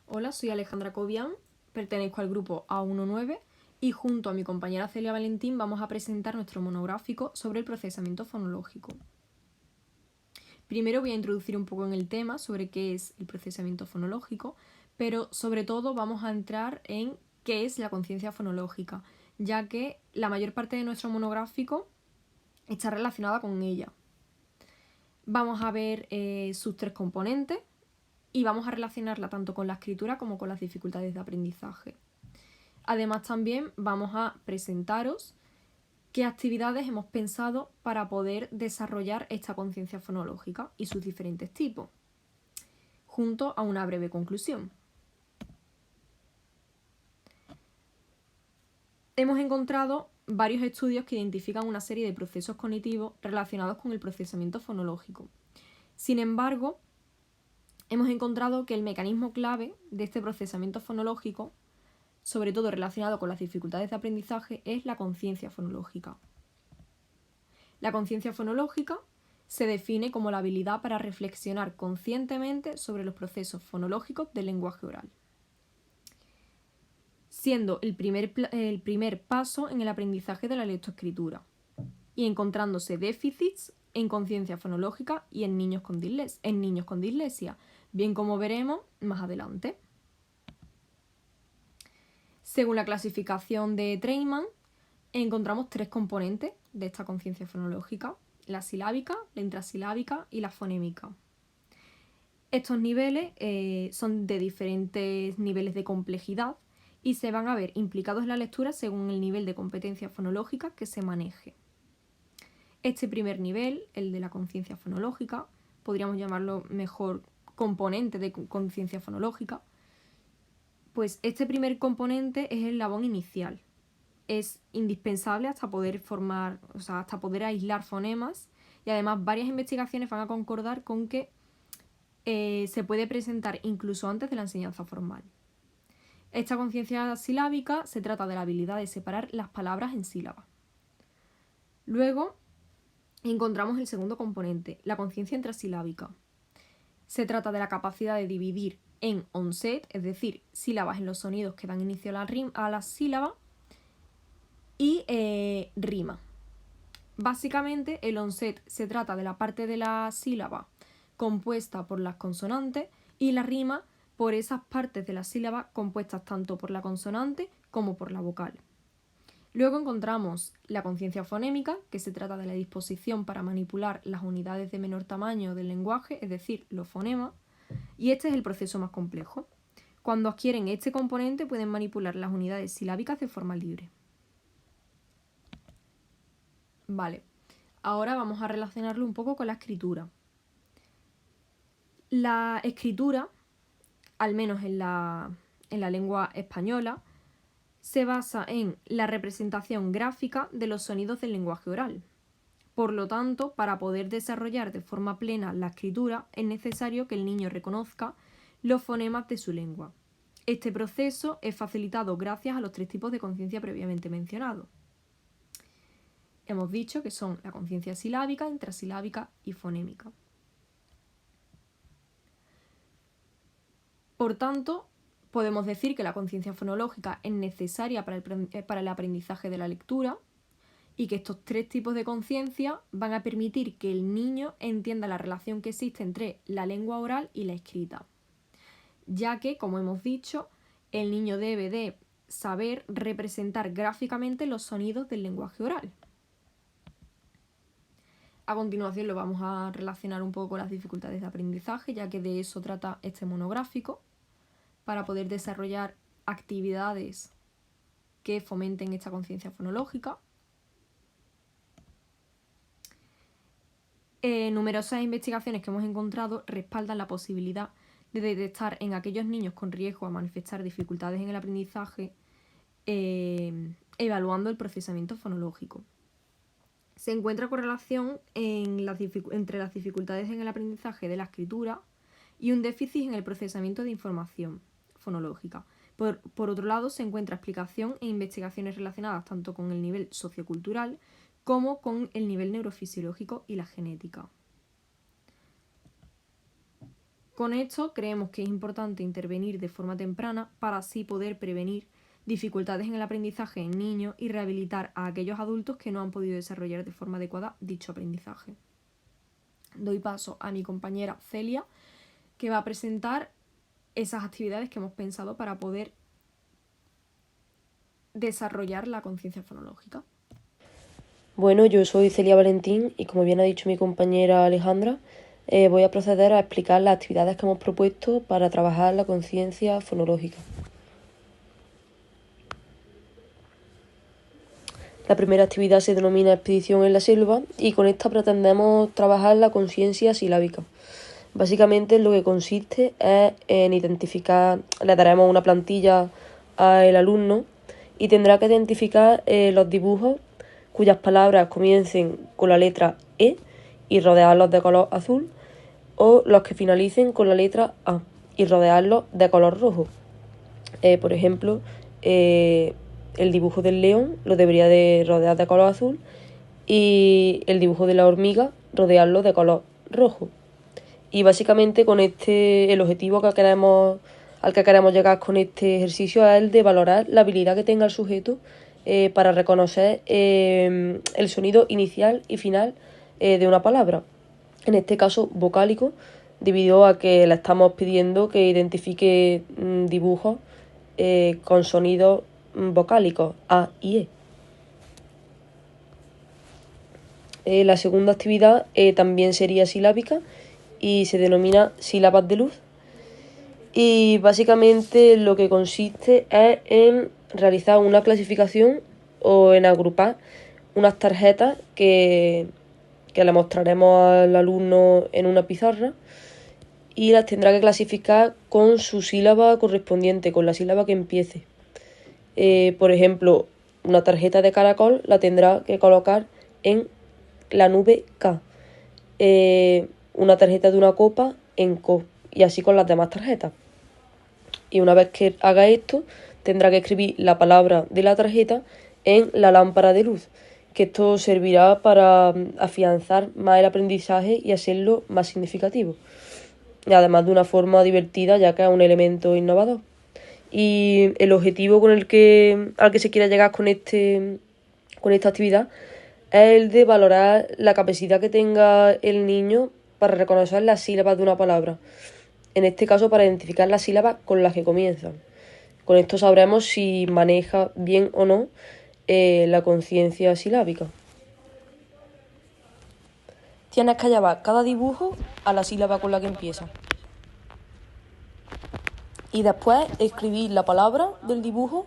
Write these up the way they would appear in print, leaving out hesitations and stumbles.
Hola, soy Alejandra Cobian, pertenezco al grupo A19 y junto a mi compañera Celia Valentín vamos a presentar nuestro monográfico sobre el procesamiento fonológico. Primero voy a introducir un poco en el tema sobre qué es el procesamiento fonológico, pero sobre todo vamos a entrar en qué es la conciencia fonológica, ya que la mayor parte de nuestro monográfico está relacionada con ella. Vamos a ver sus tres componentes y vamos a relacionarla tanto con la escritura como con las dificultades de aprendizaje. Además, también vamos a presentaros qué actividades hemos pensado para poder desarrollar esta conciencia fonológica y sus diferentes tipos, junto a una breve conclusión. Hemos encontrado varios estudios que identifican una serie de procesos cognitivos relacionados con el procesamiento fonológico. Sin embargo, hemos encontrado que el mecanismo clave de este procesamiento fonológico, sobre todo relacionado con las dificultades de aprendizaje, es la conciencia fonológica. La conciencia fonológica se define como la habilidad para reflexionar conscientemente sobre los procesos fonológicos del lenguaje oral, siendo el primer paso en el aprendizaje de la lectoescritura y encontrándose déficits en conciencia fonológica y en niños con dislexia, bien como veremos más adelante. Según la clasificación de Treitman, encontramos tres componentes de esta conciencia fonológica: la silábica, la intrasilábica y la fonémica. Estos niveles son de diferentes niveles de complejidad y se van a ver implicados en la lectura según el nivel de competencia fonológica que se maneje. Este primer nivel, el de la conciencia fonológica, podríamos llamarlo mejor componente de conciencia fonológica, pues este primer componente es el eslabón inicial. Es indispensable hasta poder hasta poder aislar fonemas, y además varias investigaciones van a concordar con que se puede presentar incluso antes de la enseñanza formal. Esta conciencia silábica se trata de la habilidad de separar las palabras en sílabas. Luego encontramos el segundo componente, la conciencia intrasilábica. Se trata de la capacidad de dividir en onset, es decir, sílabas en los sonidos que dan inicio a la sílaba, y rima. Básicamente, el onset se trata de la parte de la sílaba compuesta por las consonantes y la rima por esas partes de la sílaba compuestas tanto por la consonante como por la vocal. Luego encontramos la conciencia fonémica, que se trata de la disposición para manipular las unidades de menor tamaño del lenguaje, es decir, los fonemas, y este es el proceso más complejo. Cuando adquieren este componente pueden manipular las unidades silábicas de forma libre. Vale, ahora vamos a relacionarlo un poco con la escritura. La escritura, al menos en la lengua española, se basa en la representación gráfica de los sonidos del lenguaje oral. Por lo tanto, para poder desarrollar de forma plena la escritura, es necesario que el niño reconozca los fonemas de su lengua. Este proceso es facilitado gracias a los tres tipos de conciencia previamente mencionados. Hemos dicho que son la conciencia silábica, intrasilábica y fonémica. Por tanto, podemos decir que la conciencia fonológica es necesaria para el aprendizaje de la lectura y que estos tres tipos de conciencia van a permitir que el niño entienda la relación que existe entre la lengua oral y la escrita, ya que, como hemos dicho, el niño debe de saber representar gráficamente los sonidos del lenguaje oral. A continuación lo vamos a relacionar un poco con las dificultades de aprendizaje, ya que de eso trata este monográfico, para poder desarrollar actividades que fomenten esta conciencia fonológica. Numerosas investigaciones que hemos encontrado respaldan la posibilidad de detectar en aquellos niños con riesgo a manifestar dificultades en el aprendizaje, evaluando el procesamiento fonológico. Se encuentra correlación entre las dificultades en el aprendizaje de la escritura y un déficit en el procesamiento de información fonológica. Por otro lado, se encuentra explicación en investigaciones relacionadas tanto con el nivel sociocultural como con el nivel neurofisiológico y la genética. Con esto creemos que es importante intervenir de forma temprana para así poder prevenir dificultades en el aprendizaje en niños y rehabilitar a aquellos adultos que no han podido desarrollar de forma adecuada dicho aprendizaje. Doy paso a mi compañera Celia, que va a presentar esas actividades que hemos pensado para poder desarrollar la conciencia fonológica. Bueno, yo soy Celia Valentín y como bien ha dicho mi compañera Alejandra, voy a proceder a explicar las actividades que hemos propuesto para trabajar la conciencia fonológica. La primera actividad se denomina expedición en la selva y con esta pretendemos trabajar la conciencia silábica. Básicamente lo que consiste es en identificar, le daremos una plantilla al alumno y tendrá que identificar los dibujos cuyas palabras comiencen con la letra E y rodearlos de color azul, o los que finalicen con la letra A y rodearlos de color rojo. Por ejemplo, el dibujo del león lo debería de rodear de color azul y el dibujo de la hormiga rodearlo de color rojo. Y básicamente con el objetivo al que queremos llegar con este ejercicio es el de valorar la habilidad que tenga el sujeto para reconocer el sonido inicial y final de una palabra. En este caso vocálico, debido a que le estamos pidiendo que identifique dibujos con sonidos vocálicos A y E. La segunda actividad también sería silábica y se denomina sílabas de luz. Y básicamente lo que consiste es en realizar una clasificación o en agrupar unas tarjetas que le mostraremos al alumno en una pizarra y las tendrá que clasificar con su sílaba correspondiente, con la sílaba que empiece. Por ejemplo, una tarjeta de caracol la tendrá que colocar en la nube K. Una tarjeta de una copa en CO y así con las demás tarjetas. Y una vez que haga esto, tendrá que escribir la palabra de la tarjeta en la lámpara de luz, que esto servirá para afianzar más el aprendizaje y hacerlo más significativo. Y además de una forma divertida, ya que es un elemento innovador. Y el objetivo al que se quiera llegar con esta actividad es el de valorar la capacidad que tenga el niño para reconocer las sílabas de una palabra. En este caso, para identificar las sílabas con las que comienzan. Con esto sabremos si maneja bien o no la conciencia silábica. Tienes que llevar cada dibujo a la sílaba con la que empieza. Y después escribir la palabra del dibujo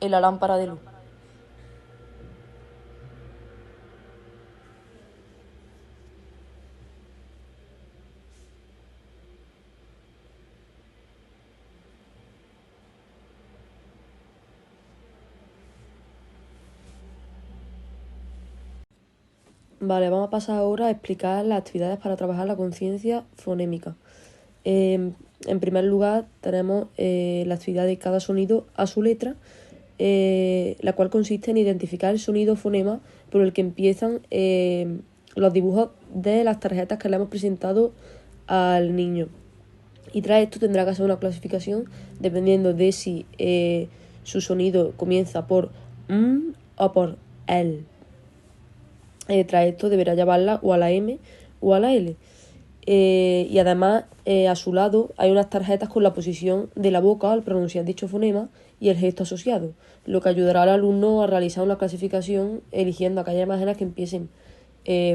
en la lámpara de luz. Vale, vamos a pasar ahora a explicar las actividades para trabajar la conciencia fonémica. En primer lugar, tenemos la actividad de cada sonido a su letra, la cual consiste en identificar el sonido fonema por el que empiezan los dibujos de las tarjetas que le hemos presentado al niño. Y tras esto tendrá que hacer una clasificación dependiendo de si su sonido comienza por o por L. Tras esto deberá llevarla o a la M o a la L. Y además a su lado hay unas tarjetas con la posición de la boca al pronunciar dicho fonema y el gesto asociado, lo que ayudará al alumno a realizar una clasificación eligiendo aquellas imágenes que empiecen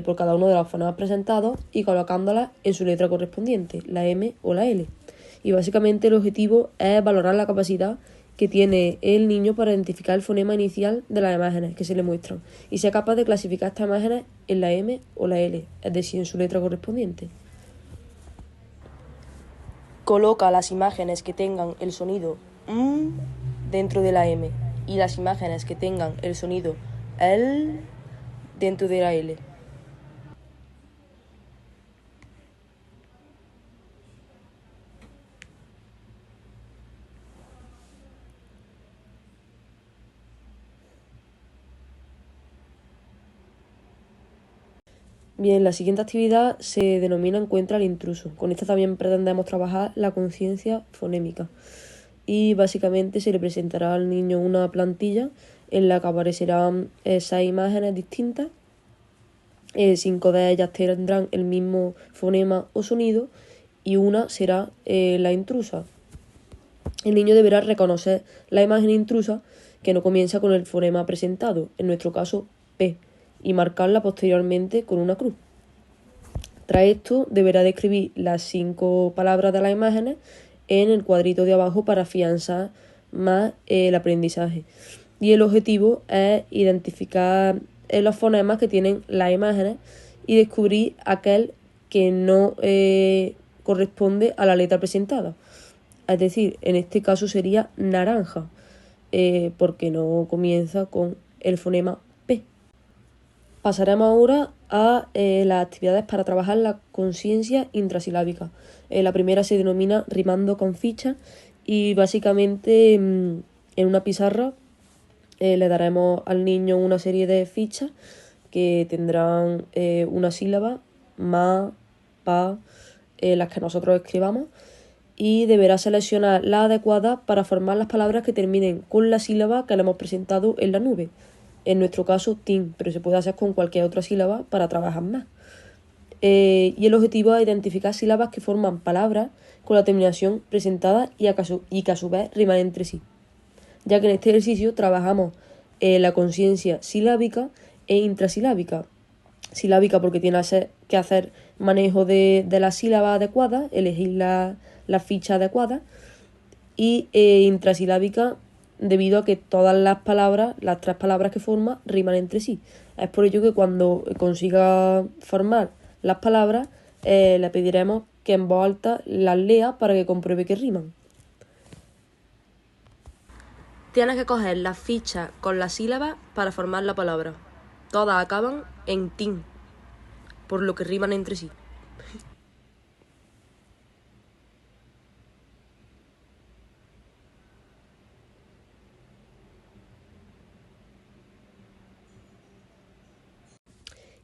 por cada uno de los fonemas presentados y colocándolas en su letra correspondiente, la M o la L. Y básicamente el objetivo es valorar la capacidad que tiene el niño para identificar el fonema inicial de las imágenes que se le muestran y sea capaz de clasificar estas imágenes en la M o la L, es decir, en su letra correspondiente. Coloca las imágenes que tengan el sonido dentro de la M y las imágenes que tengan el sonido L dentro de la L. Bien, la siguiente actividad se denomina Encuentra al intruso. Con esta también pretendemos trabajar la conciencia fonémica. Y básicamente se le presentará al niño una plantilla en la que aparecerán 6 imágenes distintas. 5 de ellas tendrán el mismo fonema o sonido y una será la intrusa. El niño deberá reconocer la imagen intrusa que no comienza con el fonema presentado, en nuestro caso P, y marcarla posteriormente con una cruz. Tras esto, deberá describir las 5 palabras de las imágenes en el cuadrito de abajo para afianzar más el aprendizaje. Y el objetivo es identificar los fonemas que tienen las imágenes y descubrir aquel que no corresponde a la letra presentada. Es decir, en este caso sería naranja, porque no comienza con el fonema P. Pasaremos ahora a las actividades para trabajar la conciencia intrasilábica. La primera se denomina rimando con fichas y básicamente en una pizarra le daremos al niño una serie de fichas que tendrán una sílaba, ma, pa, las que nosotros escribamos, y deberá seleccionar la adecuada para formar las palabras que terminen con la sílaba que le hemos presentado en la nube. En nuestro caso, tin, pero se puede hacer con cualquier otra sílaba para trabajar más. Y el objetivo es identificar sílabas que forman palabras con la terminación presentada y que a su vez riman entre sí. Ya que en este ejercicio trabajamos la conciencia silábica e intrasilábica. Silábica porque tiene que hacer manejo de la sílaba adecuada, elegir la ficha adecuada, y intrasilábica debido a que todas las palabras, las 3 palabras que forma, riman entre sí. Es por ello que cuando consiga formar las palabras, le pediremos que en voz alta las lea para que compruebe que riman. Tienes que coger las fichas con las sílabas para formar la palabra. Todas acaban en tin, por lo que riman entre sí.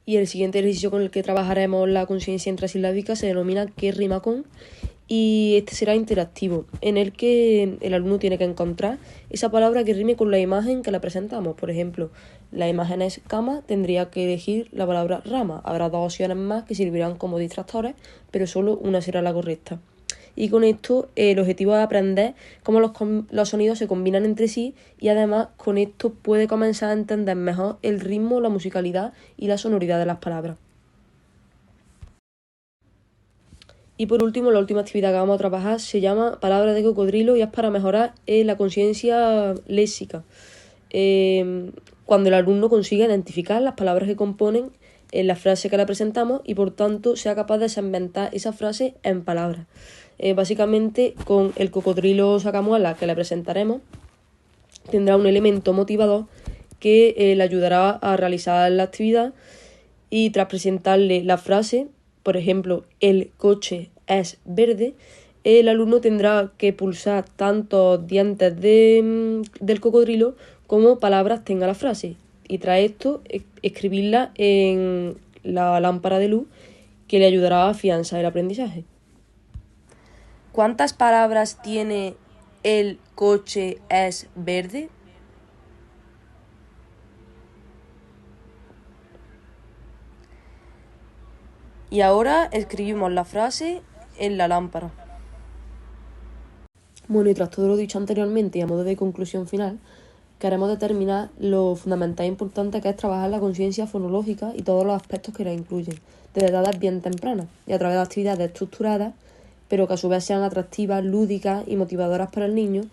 Y el siguiente ejercicio con el que trabajaremos la conciencia intrasilábica se denomina ¿qué rima con? Y este será interactivo, en el que el alumno tiene que encontrar esa palabra que rime con la imagen que le presentamos. Por ejemplo, la imagen es cama, tendría que elegir la palabra rama. Habrá 2 opciones más que servirán como distractores, pero solo una será la correcta. Y con esto el objetivo es aprender cómo los sonidos se combinan entre sí y además con esto puede comenzar a entender mejor el ritmo, la musicalidad y la sonoridad de las palabras. Y por último, la última actividad que vamos a trabajar se llama Palabras de cocodrilo y es para mejorar la conciencia léxica. Cuando el alumno consiga identificar las palabras que componen la frase que le presentamos y por tanto sea capaz de segmentar esa frase en palabras. Básicamente con el cocodrilo sacamuela que le presentaremos tendrá un elemento motivador que le ayudará a realizar la actividad y tras presentarle la frase, por ejemplo, el coche es verde, el alumno tendrá que pulsar tantos dientes del cocodrilo como palabras tenga la frase y tras esto escribirla en la lámpara de luz que le ayudará a afianzar el aprendizaje. ¿Cuántas palabras tiene el coche es verde? Y ahora escribimos la frase en la lámpara. Bueno, y tras todo lo dicho anteriormente y a modo de conclusión final, queremos determinar lo fundamental e importante que es trabajar la conciencia fonológica y todos los aspectos que la incluyen, desde edades bien tempranas y a través de actividades estructuradas, pero que a su vez sean atractivas, lúdicas y motivadoras para el niño,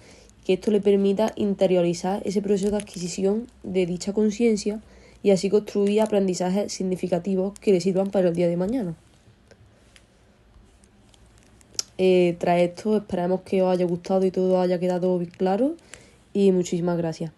que esto le permita interiorizar ese proceso de adquisición de dicha conciencia y así construir aprendizajes significativos que le sirvan para el día de mañana. Tras esto esperamos que os haya gustado y todo haya quedado claro y muchísimas gracias.